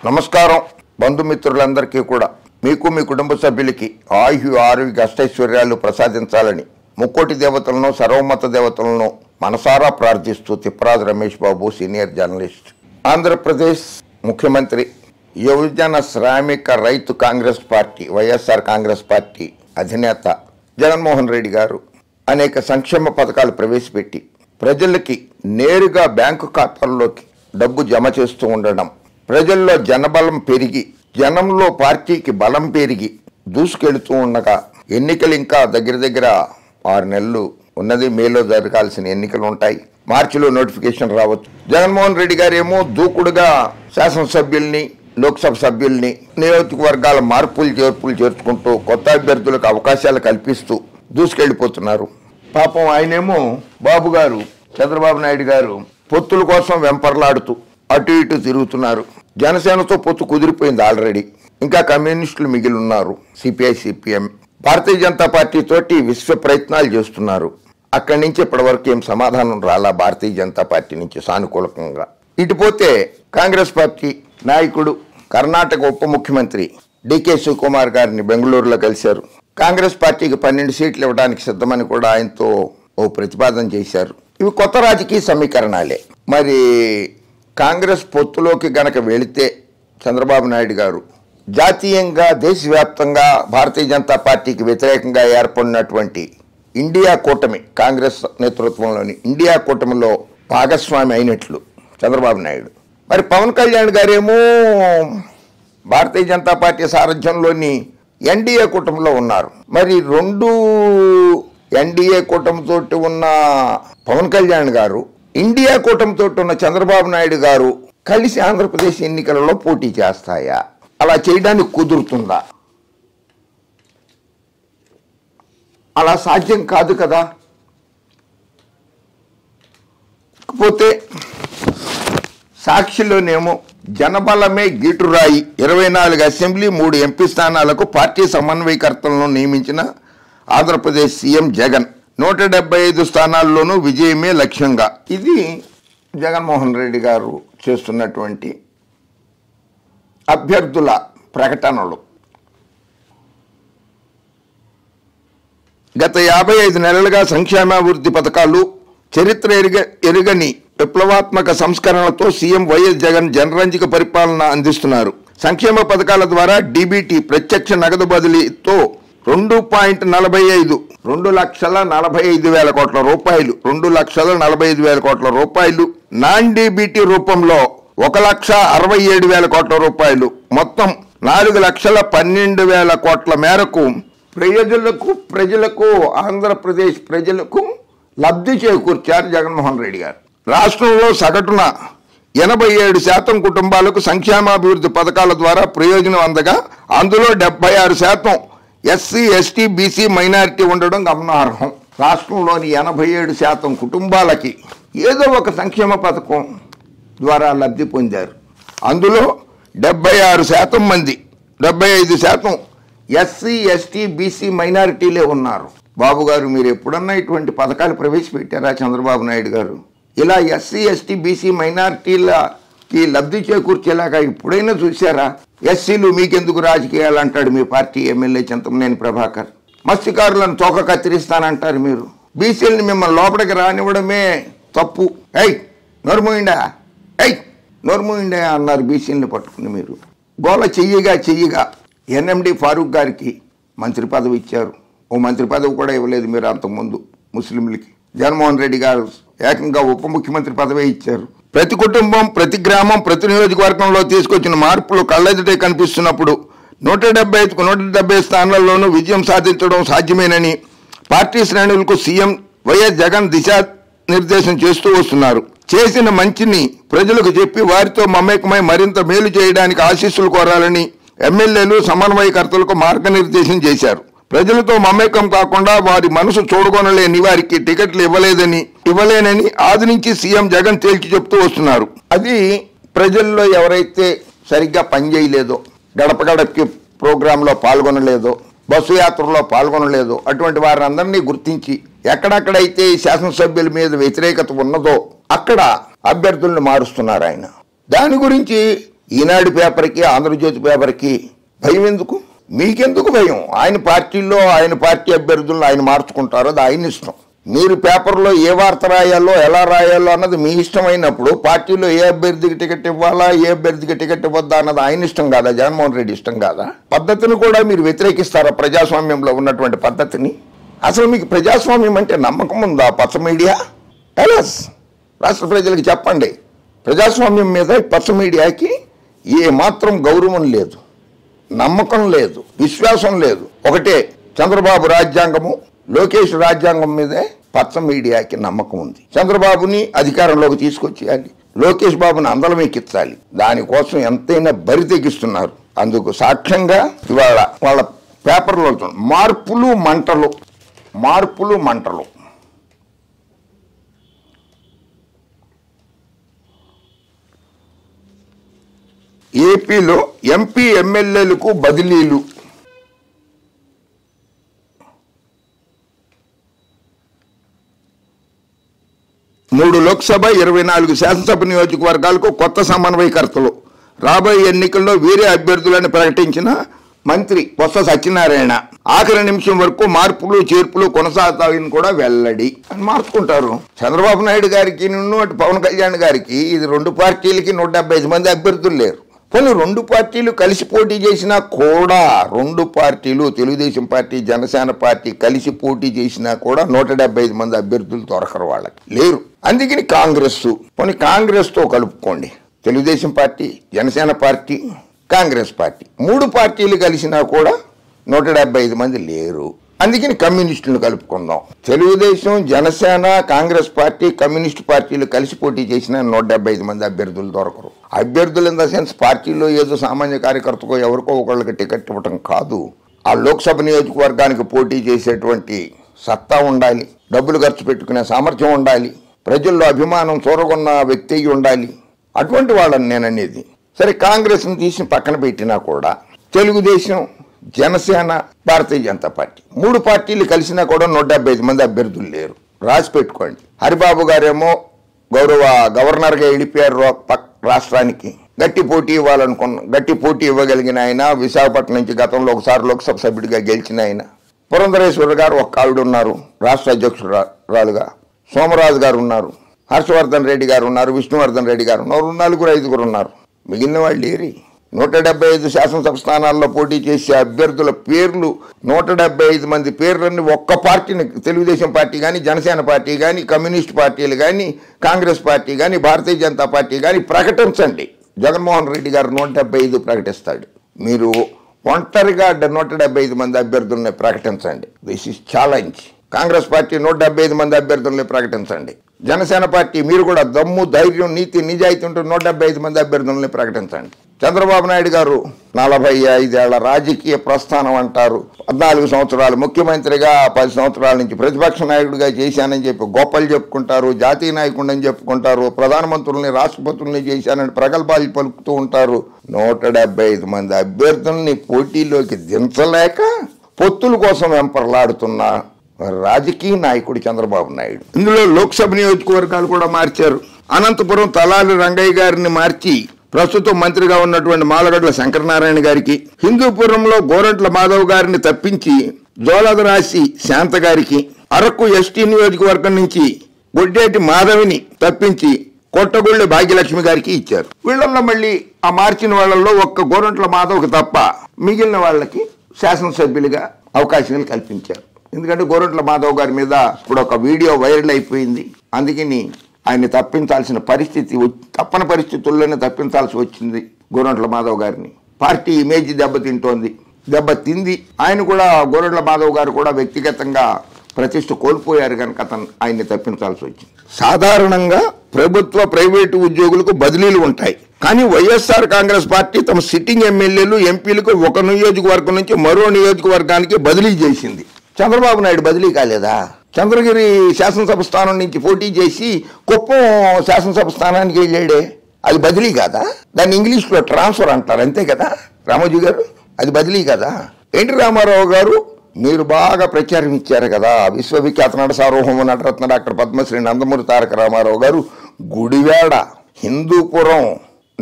నమస్కారం బంధుమిత్రులందరికీ కూడా మీకు మీ కుటుంబ సభ్యులకి ఆయు ఆరోగ్య అష్టైశ్వర్యాలు ప్రసాదించాలని ముక్కోటి దేవతలను సర్వమత దేవతలను మనసారా ప్రార్థిస్తూ తిప్పరాజు రమేష్ బాబు సీనియర్ జర్నలిస్ట్, ఆంధ్రప్రదేశ్ ముఖ్యమంత్రి, యువజన శ్రామిక రైతు కాంగ్రెస్ పార్టీ వైఎస్ఆర్ కాంగ్రెస్ పార్టీ అధినేత జగన్మోహన్ రెడ్డి గారు అనేక సంక్షేమ పథకాలు ప్రవేశపెట్టి ప్రజలకి నేరుగా బ్యాంకు ఖాతాల్లోకి డబ్బు జమ చేస్తూ ఉండడం, ప్రజల్లో జనబలం పెరిగి జనంలో పార్టీకి బలం పెరిగి దూసుకెళ్తూ ఉండగా ఎన్నికలు ఇంకా దగ్గర 6 నెలలు ఉన్నది. మేలో జరగాల్సిన ఎన్నికలు ఉంటాయి, మార్చిలో నోటిఫికేషన్ రావచ్చు. జగన్మోహన్ రెడ్డి గారు ఏమో దూకుడుగా శాసనసభ్యుల్ని, లోక్సభ సభ్యుల్ని, నియోజకవర్గాల మార్పులు చేర్పులు చేర్చుకుంటూ కొత్త అభ్యర్థులకు అవకాశాలు కల్పిస్తూ దూసుకెళ్లిపోతున్నారు. పాపం ఆయనేమో బాబు గారు చంద్రబాబు నాయుడు గారు పొత్తుల కోసం వెంపర్లాడుతూ అటు ఇటు తిరుగుతున్నారు. జనసేనతో పొత్తు కుదిరిపోయింది ఆల్రెడీ. ఇంకా కమ్యూనిస్టులు మిగిలి ఉన్నారు. CPI, CPM, Bharatiya Janata party తోటి విశ్వ ప్రయత్నాలు చేస్తున్నారు. అక్కడి నుంచి ఇప్పటి వరకు ఏం సమాధానం రాలా భారతీయ జనతా పార్టీ నుంచి సానుకూలంగా. ఇటుపోతే కాంగ్రెస్ పార్టీ నాయకుడు కర్ణాటక ఉప ముఖ్యమంత్రి డికే శివకుమార్ గారిని బెంగళూరులో కలిశారు. కాంగ్రెస్ పార్టీకి 12 సీట్లు ఇవ్వడానికి సిద్ధమని కూడా ఆయనతో ఓ ప్రతిపాదన చేశారు. ఇవి కొత్త రాజకీయ సమీకరణాలే. మరి కాంగ్రెస్ పొత్తులోకి గనక వెళితే చంద్రబాబు నాయుడు గారు జాతీయంగా దేశవ్యాప్తంగా భారతీయ జనతా పార్టీకి వ్యతిరేకంగా ఏర్పడినటువంటి ఇండియా కూటమి, కాంగ్రెస్ నేతృత్వంలోని ఇండియా కూటమిలో భాగస్వామి అయినట్లు చంద్రబాబు నాయుడు. మరి పవన్ కళ్యాణ్ గారేమో భారతీయ జనతా పార్టీ సారథ్యంలోని ఎన్డీఏ కూటమిలో ఉన్నారు. మరి 2 ఎన్డీఏ కూటమితో ఉన్న పవన్ కళ్యాణ్ గారు, ఇండియా కూటమితో ఉన్న చంద్రబాబు నాయుడు గారు కలిసి ఆంధ్రప్రదేశ్ ఎన్నికలలో పోటీ చేస్తాయా? అలా చేయడానికి కుదురుతుందా? అలా సాధ్యం కాదు కదా. కాకపోతే సాక్షిలోనేమో జనబలమే గీటురాయి, 24 అసెంబ్లీ 3 ఎంపీ స్థానాలకు పార్టీ సమన్వయకర్తలను నియమించిన ఆంధ్రప్రదేశ్ సీఎం జగన్ 175 స్థానాల్లోనూ విజయమే లక్ష్యంగా. ఇది జగన్మోహన్ రెడ్డి గారు చేస్తున్నటువంటి అభ్యర్థుల ప్రకటనలు. గత 55 నెలలుగా సంక్షేమాభివృద్ధి పథకాలు, చరిత్ర ఎరుగని విప్లవాత్మక సంస్కరణలతో సీఎం వైఎస్ జగన్ జనరంజక పరిపాలన అందిస్తున్నారు. సంక్షేమ పథకాల ద్వారా డీబీటీ ప్రత్యక్ష నగదు బదిలీతో 2.45 2,45,000 కోట్ల రూపాయలు, 2,45,000 కోట్ల రూపాయలు, నాన్ డీబీటీ రూపంలో 1,67,000 కోట్ల రూపాయలు, మొత్తం 4,12,000 కోట్ల మేరకు ప్రజలకు ఆంధ్రప్రదేశ్ ప్రజలకు లబ్ధి చేకూర్చారు జగన్మోహన్ రెడ్డి గారు. రాష్ట్రంలో సగటున 87% కుటుంబాలకు సంక్షేమాభివృద్ధి పథకాల ద్వారా ప్రయోజనం అందగా అందులో 76% ఎస్సీ, ఎస్టీ, బీసీ, మైనారిటీ ఉండడం గమనార్హం. రాష్ట్రంలోని 87% కుటుంబాలకి ఏదో ఒక సంక్షేమ పథకం ద్వారా లబ్ధి పొందారు. అందులో 76% మంది, 75% ఎస్సీ, ఎస్టీ, బీసీ, మైనారిటీలే ఉన్నారు. బాబు గారు, మీరు ఎప్పుడన్నా ఇటువంటి పథకాలు ప్రవేశపెట్టారా? చంద్రబాబు నాయుడు గారు ఇలా ఎస్సీ, ఎస్టీ, బీసీ, మైనారిటీలకి లబ్ధి చేకూర్చేలాగా ఎప్పుడైనా చూశారా? ఎస్సీలు మీకెందుకు రాజకీయాలు అంటాడు మీ పార్టీ ఎమ్మెల్యే చింతమనేని ప్రభాకర్. మత్స్యకారులను తోక కత్తిరిస్తానంటారు మీరు. బీసీలని మిమ్మల్ని లోపలికి రానివ్వడమే తప్పు. నోర్మూయిండా అన్నారు బీసీలని పట్టుకుని. మీరు గోల చెయ్యగా ఎన్ఎండి ఫారూక్ గారికి మంత్రి పదవి ఇచ్చారు. ఓ మంత్రి పదవి కూడా ఇవ్వలేదు మీరు అంతకుముందు ముస్లింలకి. జగన్మోహన్ రెడ్డి గారు ఏకంగా ఉప ముఖ్యమంత్రి పదవి ఇచ్చారు. ప్రతి కుటుంబం, ప్రతి గ్రామం, ప్రతి నియోజకవర్గంలో తీసుకొచ్చిన మార్పులు కళ్ళెదుటే కనిపిస్తున్నప్పుడు 175కు 170 స్థానాల్లోనూ విజయం సాధించడం సాధ్యమేనని పార్టీ శ్రేణులకు సీఎం వైఎస్ జగన్ దిశానిర్దేశం చేస్తూ వస్తున్నారు. చేసిన మంచిని ప్రజలకు చెప్పి వారితో మమేకమై మరింత మేలు చేయడానికి ఆశీస్సులు కోరాలని ఎమ్మెల్యేలు, సమన్వయకర్తలకు మార్గనిర్దేశం చేశారు. ప్రజలతో మమేకం కాకుండా వారి మనసు చూడగొనలేని వారికి టికెట్లు ఇవ్వలేనని ఆది నుంచి సీఎం జగన్ తేల్చి చెప్తూ వస్తున్నారు. అది ప్రజల్లో ఎవరైతే సరిగ్గా పనిచేయలేదో, గడప గడపకి ప్రోగ్రాంలో పాల్గొనలేదో, బస్సు యాత్రలో పాల్గొనలేదో అటువంటి వారందరినీ గుర్తించి ఎక్కడెక్కడైతే శాసనసభ్యుల మీద వ్యతిరేకత ఉన్నదో అక్కడ అభ్యర్థులను మారుస్తున్నారు ఆయన. దాని గురించి ఈనాడు పేపర్కి, ఆంధ్రజ్యోతి పేపర్కి భయం ఎందుకు? మీకెందుకు భయం? ఆయన పార్టీలో ఆయన పార్టీ అభ్యర్థులను ఆయన మార్చుకుంటారో అది ఆయన ఇష్టం. మీరు పేపర్లో ఏ వార్త రాయాలో, ఎలా రాయాలో అన్నది మీ ఇష్టమైనప్పుడు పార్టీలో ఏ అభ్యర్థికి టికెట్ ఇవ్వాలా, ఏ అభ్యర్థికి టికెట్ ఇవ్వద్దా అన్నది ఆయన ఇష్టం కాదా? జగన్మోహన్ రెడ్డి ఇష్టం కాదా? పద్ధతిని కూడా మీరు వ్యతిరేకిస్తారా? ప్రజాస్వామ్యంలో ఉన్నటువంటి పద్ధతిని. అసలు మీకు ప్రజాస్వామ్యం అంటే నమ్మకం ఉందా? పచ్చ మీడియా ఎలాస్ రాష్ట్ర ప్రజలకు చెప్పండి. ప్రజాస్వామ్యం మీద పచ్చ మీడియాకి ఏ మాత్రం గౌరవం లేదు, నమ్మకం లేదు, విశ్వాసం లేదు. ఒకటే చంద్రబాబు రాజ్యాంగము, లోకేష్ రాజ్యాంగం మీదే పచ్చ మీడియాకి నమ్మకం ఉంది. చంద్రబాబుని అధికారంలోకి తీసుకొచ్చేయాలి, లోకేష్ బాబుని అందలం ఎక్కించాలి. దానికోసం ఎంతైనా బరి తెగిస్తున్నారు. అందుకు సాక్ష్యంగా ఇవాళ వాళ్ళ పేపర్లో మార్పులు మంటలు, మార్పులు మంటలు. ఏపీలో ఎంపీ ఎమ్మెల్యేలకు బదిలీలు. మూడు లోక్సభ, 24 శాసనసభ నియోజకవర్గాలకు కొత్త సమన్వయకర్తలు. రాబోయే ఎన్నికల్లో వీరే అభ్యర్థులని ప్రకటించిన మంత్రి బొత్స సత్యనారాయణ. ఆఖరి నిమిషం వరకు మార్పులు చేర్పులు కొనసాగుతాయని కూడా వెల్లడి. అని మార్చుకుంటారు. చంద్రబాబు నాయుడు గారికి అటు పవన్ కళ్యాణ్ గారికి ఇది 2 పార్టీలకి 175 మంది అభ్యర్థులు లేరు. కొన్ని 2 పార్టీలు కలిసి పోటీ చేసినా కూడా, 2 పార్టీలు తెలుగుదేశం పార్టీ, జనసేన పార్టీ కలిసి పోటీ చేసినా కూడా 175 మంది అభ్యర్థులు దొరకరు, వాళ్ళకి లేరు. అందుకని కాంగ్రెస్తో కలుపుకోండి. Telugu Desam party, Janasena party, Congress party 3 పార్టీలు కలిసినా కూడా 175 మంది లేరు. అందుకని కమ్యూనిస్టులను కలుపుకుందాం. తెలుగుదేశం, జనసేన, కాంగ్రెస్ పార్టీ, కమ్యూనిస్టు పార్టీలు కలిసి పోటీ చేసిన 175 మంది అభ్యర్థులు దొరకరు. అభ్యర్థులు ఇన్ ద సెన్స్ పార్టీలో ఏదో సామాన్య కార్యకర్తకో ఎవరికో ఒకళ్ళకి టికెట్ ఇవ్వటం కాదు. ఆ లోక్సభ నియోజకవర్గానికి పోటీ చేసేటువంటి సత్తా ఉండాలి, డబ్బులు ఖర్చు పెట్టుకునే సామర్థ్యం ఉండాలి, ప్రజల్లో అభిమానం చూరగొన్న వ్యక్తి ఉండాలి. అటువంటి వాళ్ళని నేననేది. సరే, కాంగ్రెస్ని తీసి పక్కన పెట్టినా కూడా తెలుగుదేశం, జనసేన, భారతీయ జనతా పార్టీ 3 పార్టీలు కలిసినా కూడా 175 మంది అభ్యర్థులు లేరు. రాసి పెట్టుకోండి. హరిబాబు గారేమో గవర్నర్గా వెళ్ళిపోయారు రాష్ట్రానికి. గట్టి పోటీ ఇవ్వగలిగిన ఆయన, విశాఖపట్నం నుంచి గతంలో ఒకసారి లోక్సభ సభ్యుడిగా గెలిచిన ఆయన. పురంధరేశ్వరి గారు ఒక్క ఆవిడ ఉన్నారు రాష్ట్ర అధ్యక్షురాలుగా. సోమరాజు గారు ఉన్నారు, హర్షవర్ధన్ రెడ్డి గారు ఉన్నారు, విష్ణువర్ధన్ రెడ్డి గారు ఉన్నారు. 4-5 ఉన్నారు. మిగిలిన వాళ్ళు ఏరి. 175 శాసనసభ స్థానాల్లో పోటీ చేసే అభ్యర్థుల పేర్లు, 175 మంది పేర్లన్నీ ఒక్క పార్టీని, తెలుగుదేశం పార్టీ కానీ, జనసేన పార్టీ కానీ, కమ్యూనిస్ట్ పార్టీలు కానీ, కాంగ్రెస్ పార్టీ కానీ, భారతీయ జనతా పార్టీ కానీ ప్రకటించండి. జగన్మోహన్ రెడ్డి గారు 175 ప్రకటిస్తాడు. మీరు ఒంటరిగా 175 మంది అభ్యర్థుల్ని ప్రకటించండి. This is challenge. Congress party 175 మంది అభ్యర్థుల్ని ప్రకటించండి. జనసేన పార్టీ మీరు కూడా దమ్ము, ధైర్యం, నీతి, నిజాయితీ ఉంటూ 175 మంది అభ్యర్థుల్ని ప్రకటించండి. చంద్రబాబు నాయుడు గారు 45 ఏళ్ల రాజకీయ ప్రస్థానం అంటారు. 14 సంవత్సరాలు ముఖ్యమంత్రిగా, 10 సంవత్సరాల నుంచి ప్రతిపక్ష నాయకుడిగా చేశానని చెప్పి గొప్పలు చెప్పుకుంటారు. జాతీయ నాయకుడిని చెప్పుకుంటారు. ప్రధానమంత్రుల్ని, రాష్ట్రపతుల్ని చేశానని ప్రగల్భాలు పలుకుతూ ఉంటారు. 175 మంది అభ్యర్థుల్ని పోటీలోకి దించలేక పొత్తుల కోసం వెంపర్లాడుతున్న రాజకీయ నాయకుడు చంద్రబాబు నాయుడు. ఇందులో లోక్సభ నియోజకవర్గాలు కూడా మార్చారు. అనంతపురం తలాలి రంగయ్య గారిని మార్చి ప్రస్తుతం మంత్రిగా ఉన్నటువంటి మాలగడ్ల శంకరనారాయణ గారికి, హిందూపురంలో గోరంట్ల మాధవ్ గారిని తప్పించి జోలదరాశి శాంత గారికి, అరకు ఎస్టీ నియోజకవర్గం నుంచి గొడ్డేటి మాధవిని తప్పించి కొట్టగొళ్ళి భాగ్యలక్ష్మి గారికి ఇచ్చారు. వీళ్ళల్లో మళ్ళీ ఆ మార్చిన వాళ్ళల్లో ఒక్క గోరంట్ల మాధవ్కి తప్ప మిగిలిన వాళ్ళకి శాసనసభ్యులుగా అవకాశాలు కల్పించారు. ఎందుకంటే గోరంట్ల మాధవ్ గారి మీద ఇప్పుడు ఒక వీడియో వైరల్ అయిపోయింది. అందుకని ఆయన్ని తప్పించాల్సిన పరిస్థితి, తప్పని పరిస్థితుల్లోనే తప్పించాల్సి వచ్చింది గోరంట్ల మాధవ్ గారిని. పార్టీ ఇమేజ్ దెబ్బతింది. ఆయన కూడా, గోరంట్ల మాధవ్ గారు కూడా వ్యక్తిగతంగా ప్రతిష్ట కోల్పోయారు కనుక ఆయన్ని తప్పించాల్సి వచ్చింది. సాధారణంగా ప్రభుత్వ, ప్రైవేటు ఉద్యోగులకు బదిలీలు ఉంటాయి. కానీ వైఎస్ఆర్ కాంగ్రెస్ పార్టీ తమ సిట్టింగ్ ఎమ్మెల్యేలు, ఎంపీలకు ఒక నియోజకవర్గం నుంచి మరో నియోజకవర్గానికి బదిలీ చేసింది. చంద్రబాబు నాయుడు బదిలీ కాలేదా? చంద్రగిరి శాసనసభ స్థానం నుంచి పోటీ చేసి కుప్పం శాసనసభ స్థానానికి వెళ్ళాడే, అది బదిలీ కాదా? దాన్ని ఇంగ్లీష్లో ట్రాన్స్ఫర్ అంటారు, అంతే కదా రామోజీ గారు? అది బదిలీ కదా? ఎన్టీ రామారావు గారు మీరు బాగా ప్రచారం ఇచ్చారు కదా. విశ్వవిఖ్యాత నట సార్వభౌమ నటరత్న డాక్టర్ పద్మశ్రీ నందమూరి తారక రామారావు గారు గుడివాడ, హిందూపురం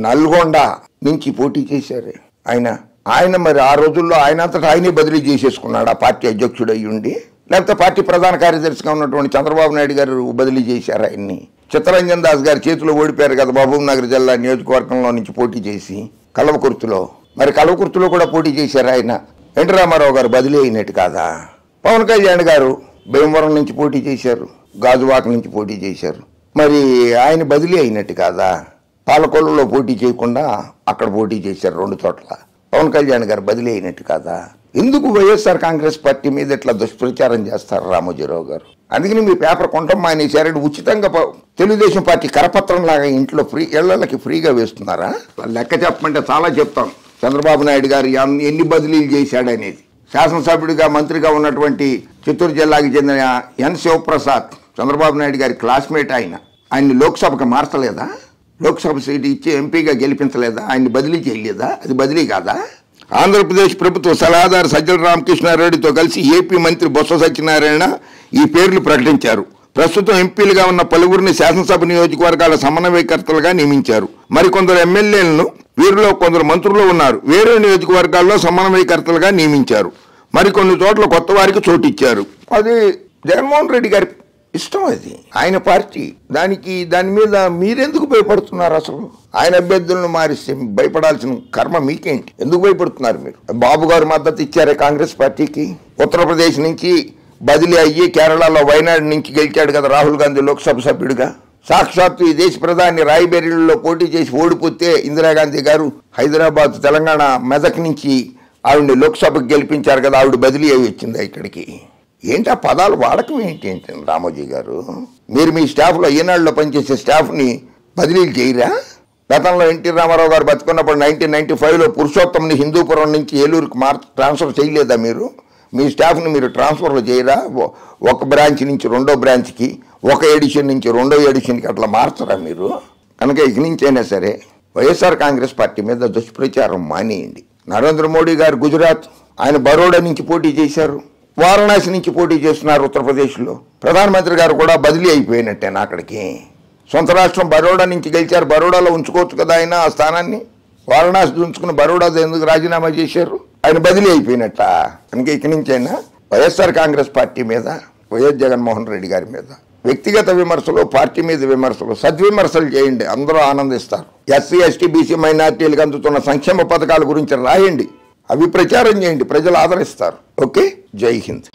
నల్గొండ నుంచి పోటీ చేశారు ఆయన మరి ఆ రోజుల్లో ఆయనంతటా ఆయనే బదిలీ చేసేసుకున్నాడు ఆ పార్టీ అధ్యక్షుడు అయ్యుండి, లేకపోతే పార్టీ ప్రధాన కార్యదర్శిగా ఉన్నటువంటి చంద్రబాబు నాయుడు గారు బదిలీ చేశారు ఆయన్ని. చిత్తరంజన్ దాస్ గారి చేతిలో ఓడిపోయారు కదా మహబూబ్ నగర్ జిల్లా నియోజకవర్గంలో నుంచి పోటీ చేసి కల్వకుర్తిలో. మరి కల్వకుర్తిలో కూడా పోటీ చేశారు ఆయన. ఎన్టీ రామారావు గారు బదిలీ అయినట్టు కాదా? పవన్ కళ్యాణ్ గారు భీమవరం నుంచి పోటీ చేశారు, గాజువాక నుంచి పోటీ చేశారు, మరి ఆయన బదిలీ అయినట్టు కాదా? పాలకొల్లులో పోటీ చేయకుండా అక్కడ పోటీ చేశారు 2 చోట్ల. పవన్ కళ్యాణ్ గారు బదిలీ అయినట్టు కాదా? ఎందుకు వైఎస్ఆర్ కాంగ్రెస్ పార్టీ మీద ఇట్లా దుష్ప్రచారం చేస్తారు రామోజీరావు గారు? అందుకని మీ పేపర్ కొంటాం మానేశారని ఉచితంగా తెలుగుదేశం పార్టీ కరపత్రం లాగా ఇంట్లో ఇళ్లకి ఫ్రీగా వేస్తున్నారా? లెక్క చెప్పమంటే చాలా చెప్తాం. చంద్రబాబు నాయుడు గారు ఎన్ని బదిలీలు చేశాడనేది. శాసనసభ్యుడిగా మంత్రిగా ఉన్నటువంటి చిత్తూరు జిల్లాకి చెందిన ఎన్ శివప్రసాద్ చంద్రబాబు నాయుడు గారి క్లాస్మేట్. ఆయన్ని లోక్సభకు మార్చలేదా? లోక్సభ సీటు ఇచ్చి ఎంపీగా గెలిపించలేదా? ఆయన్ని బదిలీ చేయలేదా? అది బదిలీ కాదా? ఆంధ్రప్రదేశ్ ప్రభుత్వ సలహాదారు సజ్జల రామకృష్ణారెడ్డితో కలిసి ఏపీ మంత్రి బొత్స సత్యనారాయణ ఈ పేర్లు ప్రకటించారు. ప్రస్తుతం ఎంపీలుగా ఉన్న పలువురిని శాసనసభ నియోజకవర్గాల సమన్వయకర్తలుగా నియమించారు. మరికొందరు ఎమ్మెల్యేలను, వీరిలో కొందరు మంత్రులు ఉన్నారు, వేరే నియోజకవర్గాల్లో సమన్వయకర్తలుగా నియమించారు. మరికొన్ని చోట్ల కొత్త వారికి చోటిచ్చారు. అది జగన్మోహన్ రెడ్డి గారి ఇష్టం, అది ఆయన పార్టీ. దాని మీద మీరెందుకు భయపడుతున్నారు? అసలు ఆయన అభ్యర్థులను మారిస్తే భయపడాల్సిన కర్మ మీకేంటి? ఎందుకు భయపడుతున్నారు మీరు? బాబు గారు మద్దతు ఇచ్చారే కాంగ్రెస్ పార్టీకి. ఉత్తరప్రదేశ్ నుంచి బదిలీ అయ్యి కేరళలో వైనాడు నుంచి గెలిచాడు కదా రాహుల్ గాంధీ లోక్సభ సభ్యుడిగా. సాక్షాత్తు ఈ దేశ ప్రధాని రాయ్బరేలీలో పోటీ చేసి ఓడిపోతే ఇందిరాగాంధీ గారు హైదరాబాద్, తెలంగాణ, మెదక్ నుంచి ఆవిడ్ని లోక్సభకు గెలిపించారు కదా, ఆవిడ బదిలీ అయి వచ్చింది ఇక్కడికి. ఏంటి ఆ పదాలు వాడకం ఏంటి రామోజీ గారు? మీరు మీ స్టాఫ్లో ఈనాడులో పనిచేసే స్టాఫ్ని బదిలీలు చేయరా? గతంలో ఎన్టీ రామారావు గారు బతుకున్నప్పుడు 1995లో పురుషోత్తంని హిందూపురం నుంచి ఏలూరుకి ట్రాన్స్ఫర్ చేయలేదా మీరు? మీ స్టాఫ్ని మీరు ట్రాన్స్ఫర్లు చేయరా? ఒక బ్రాంచ్ నుంచి 2వ బ్రాంచ్కి, ఒక ఎడిషన్ నుంచి 2వ ఎడిషన్కి అట్లా మార్చరా మీరు? కనుక ఇక నుంచైనా సరే వైఎస్ఆర్ కాంగ్రెస్ పార్టీ మీద దుష్ప్రచారం మానేయండి. నరేంద్ర మోడీ గారు గుజరాత్, ఆయన బరోడా నుంచి పోటీ చేశారు, వారణాసి నుంచి పోటీ చేస్తున్నారు ఉత్తరప్రదేశ్లో. ప్రధానమంత్రి గారు కూడా బదిలీ అయిపోయినట్టేనా అక్కడికి? సొంత రాష్ట్రం బరోడా నుంచి గెలిచారు, బరోడాలో ఉంచుకోవచ్చు కదా ఆయన ఆ స్థానాన్ని. వారణాసి ఉంచుకుని బరోడా ఎందుకు రాజీనామా చేశారు? ఆయన బదిలీ అయిపోయినట్ట. కనుక ఇక నుంచైనా వైఎస్ఆర్ కాంగ్రెస్ పార్టీ మీద, వైఎస్ జగన్మోహన్ రెడ్డి గారి మీద వ్యక్తిగత విమర్శలు, పార్టీ మీద విమర్శలు, సద్విమర్శలు చేయండి, అందరూ ఆనందిస్తారు. ఎస్సీ, ఎస్టీ, బీసీ మైనార్టీలకు అందుతున్న సంక్షేమ పథకాల గురించి రాయండి, అవి ప్రచారం చేయండి, ప్రజలు ఆదరిస్తారు. ఓకే, జై హింద్.